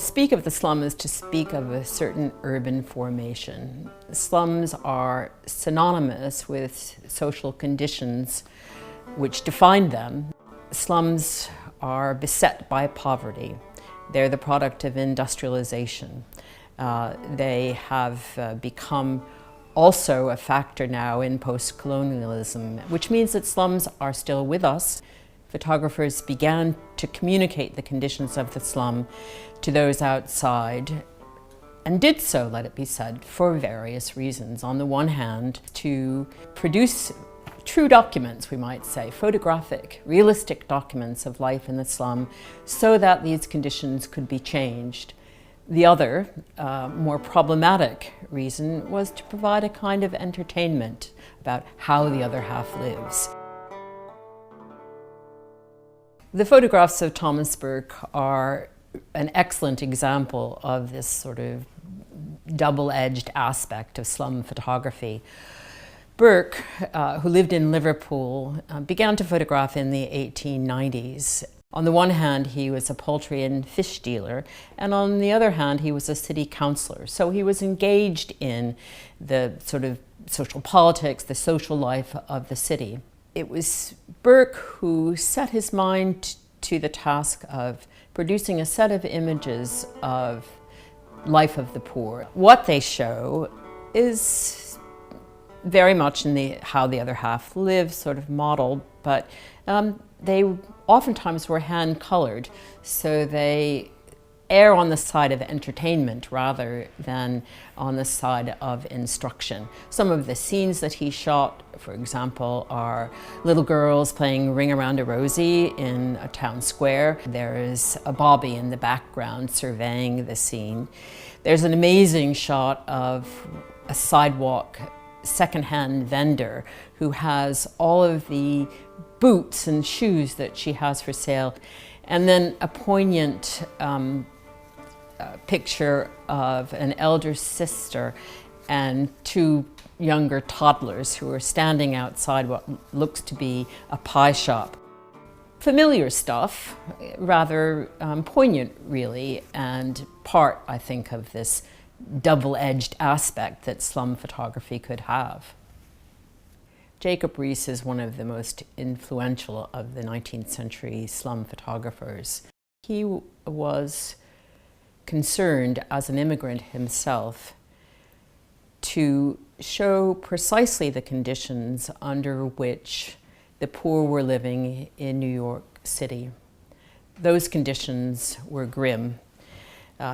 speak of the slum is to speak of a certain urban formation. Slums are synonymous with social conditions which define them. Slums are beset by poverty. They're the product of industrialization. They have become also a factor now in post-colonialism, which means that slums are still with us. Photographers began to communicate the conditions of the slum to those outside, and did so, let it be said, for various reasons. On the one hand, to produce true documents, we might say, photographic, realistic documents of life in the slum, so that these conditions could be changed. The other, more problematic reason was to provide a kind of entertainment about how the other half lives. The photographs of Thomas Burke are an excellent example of this sort of double-edged aspect of slum photography. Burke, who lived in Liverpool, began to photograph in the 1890s. On the one hand, he was a poultry and fish dealer, and on the other hand, he was a city councillor. So he was engaged in the sort of social politics, the social life of the city. It was Burke who set his mind to the task of producing a set of images of life of the poor. What they show is very much in the how the other half lives sort of model, but they oftentimes were hand-colored, so they err on the side of entertainment rather than on the side of instruction. Some of the scenes that he shot, for example, are little girls playing Ring Around a Rosie in a town square. There is a bobby in the background surveying the scene. There's an amazing shot of a sidewalk second-hand vendor who has all of the boots and shoes that she has for sale, and then a poignant picture of an elder sister and two younger toddlers who are standing outside what looks to be a pie shop. Familiar stuff, rather poignant really, and part, I think, of this double-edged aspect that slum photography could have. Jacob Riis is one of the most influential of the 19th century slum photographers. He was concerned as an immigrant himself to show precisely the conditions under which the poor were living in New York City. Those conditions were grim.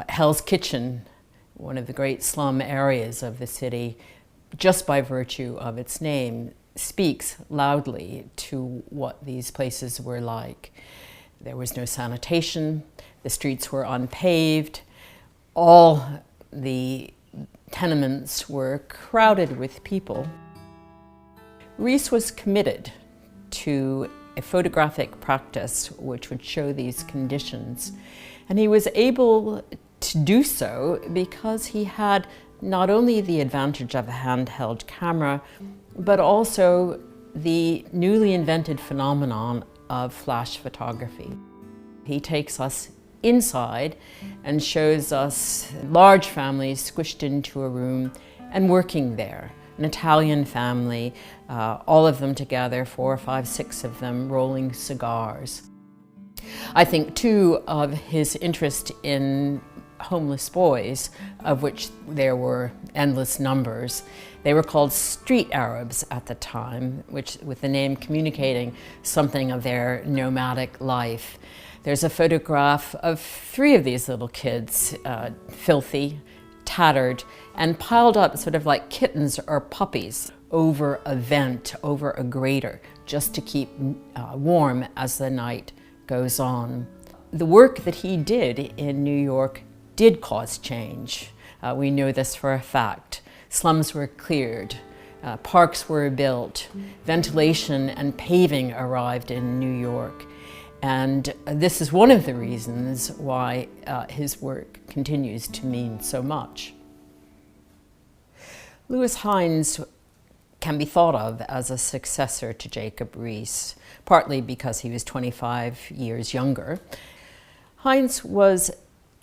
Hell's Kitchen, one of the great slum areas of the city, just by virtue of its name, speaks loudly to what these places were like. There was no sanitation, the streets were unpaved, all the tenements were crowded with people. Riis was committed to a photographic practice which would show these conditions, and he was able to do so because he had not only the advantage of a handheld camera, but also the newly invented phenomenon of flash photography. He takes us inside and shows us large families squished into a room and working there. An Italian family, all of them together, 4, 5, 6 of them, rolling cigars. I think too of his interest in homeless boys, of which there were endless numbers. They were called street Arabs at the time, with the name communicating something of their nomadic life. There's a photograph of 3 of these little kids, filthy, tattered, and piled up sort of like kittens or puppies over a vent, over a grater, just to keep warm as the night goes on. The work that he did in New York did cause change. We know this for a fact. Slums were cleared, parks were built, ventilation and paving arrived in New York. And this is one of the reasons why his work continues to mean so much. Louis Hines can be thought of as a successor to Jacob Riis, partly because he was 25 years younger. Hines was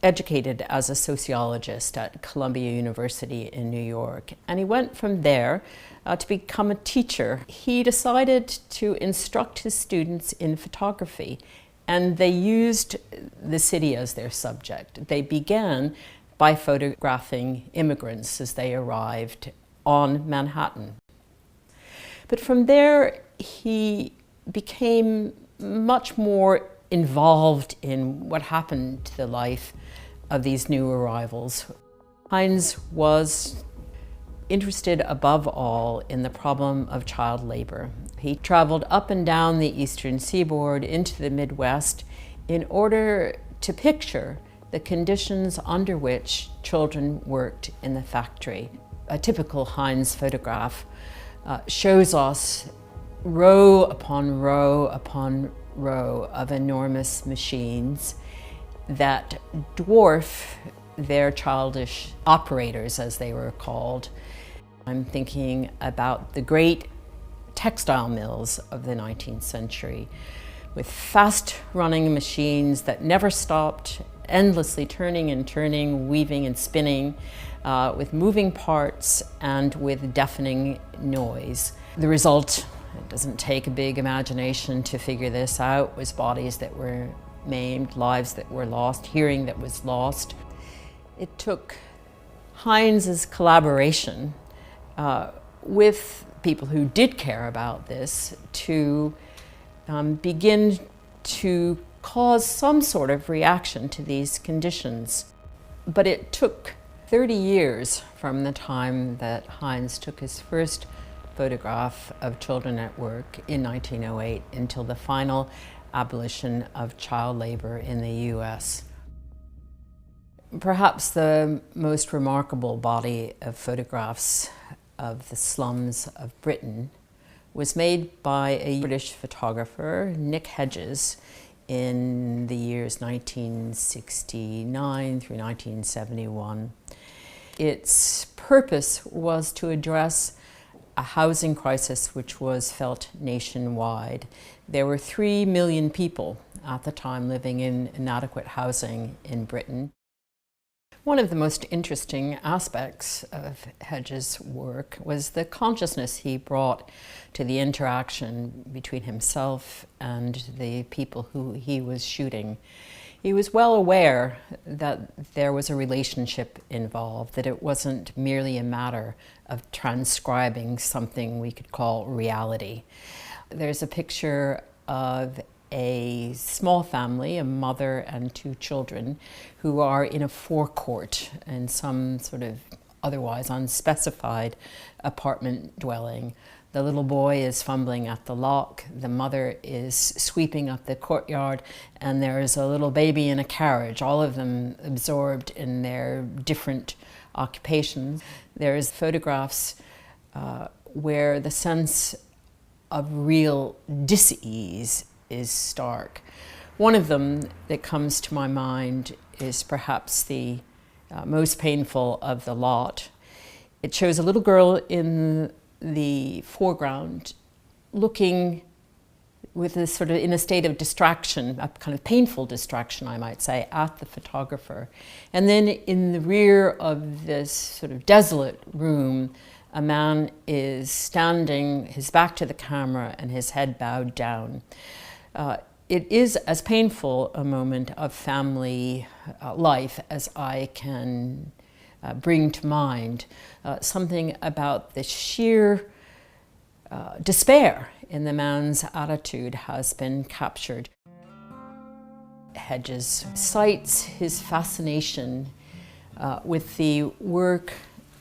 educated as a sociologist at Columbia University in New York, and he went from there to become a teacher. He decided to instruct his students in photography, and they used the city as their subject. They began by photographing immigrants as they arrived on Manhattan. But from there, he became much more involved in what happened to the life of these new arrivals. Heinz was interested above all in the problem of child labor. He traveled up and down the eastern seaboard into the Midwest in order to picture the conditions under which children worked in the factory. A typical Heinz photograph shows us row upon row upon row of enormous machines that dwarf their childish operators, as they were called. I'm thinking about the great textile mills of the 19th century, with fast-running machines that never stopped, endlessly turning and turning, weaving and spinning, with moving parts and with deafening noise. The result, it doesn't take a big imagination to figure this out, was bodies that were maimed, lives that were lost, hearing that was lost. It took Heinz's collaboration with people who did care about this to begin to cause some sort of reaction to these conditions. But it took 30 years from the time that Heinz took his first photograph of children at work in 1908 until the final abolition of child labor in the US. Perhaps the most remarkable body of photographs of the slums of Britain was made by a British photographer, Hedges, in the years 1969 through 1971. Its purpose was to address a housing crisis which was felt nationwide. There were 3 million people at the time living in inadequate housing in Britain. One of the most interesting aspects of Hedges' work was the consciousness he brought to the interaction between himself and the people who he was shooting. He was well aware that there was a relationship involved, that it wasn't merely a matter of transcribing something we could call reality. There's a picture of a small family, a mother and 2 children, who are in a forecourt in some sort of otherwise unspecified apartment dwelling. The little boy is fumbling at the lock, the mother is sweeping up the courtyard, and there is a little baby in a carriage, all of them absorbed in their different occupations. There's photographs where the sense of real dis-ease is stark. One of them that comes to my mind is perhaps the most painful of the lot. It shows a little girl in the foreground looking with this sort of in a state of distraction, a kind of painful distraction, I might say, at the photographer. And then in the rear of this sort of desolate room, a man is standing, his back to the camera and his head bowed down. It is as painful a moment of family life as I can bring to mind. Something about the sheer despair in the man's attitude has been captured. Hedges cites his fascination with the work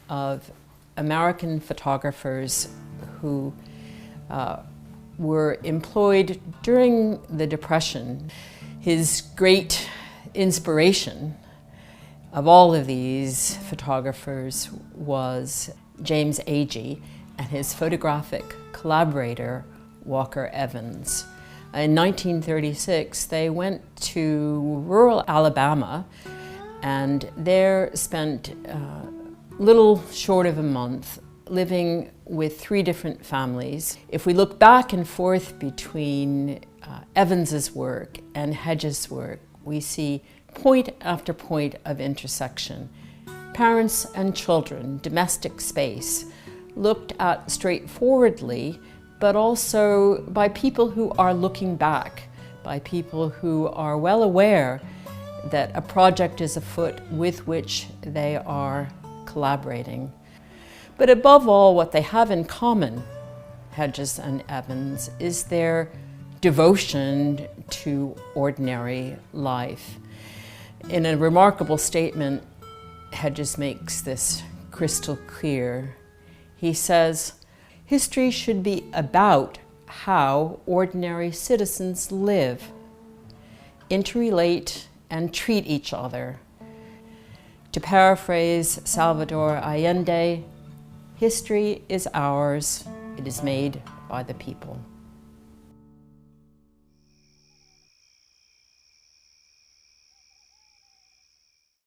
of American photographers who were employed during the Depression. His great inspiration of all of these photographers was James Agee and his photographic collaborator, Walker Evans. In 1936, they went to rural Alabama and there spent little short of a month living with 3 different families. If we look back and forth between Evans's work and Hedges' work, we see point after point of intersection. Parents and children, domestic space, looked at straightforwardly, but also by people who are looking back, by people who are well aware that a project is afoot with which they are collaborating. But above all, what they have in common, Hedges and Evans, is their devotion to ordinary life. In a remarkable statement, Hedges makes this crystal clear. He says, "History should be about how ordinary citizens live, interrelate and treat each other. To paraphrase Salvador Allende, history is ours, it is made by the people."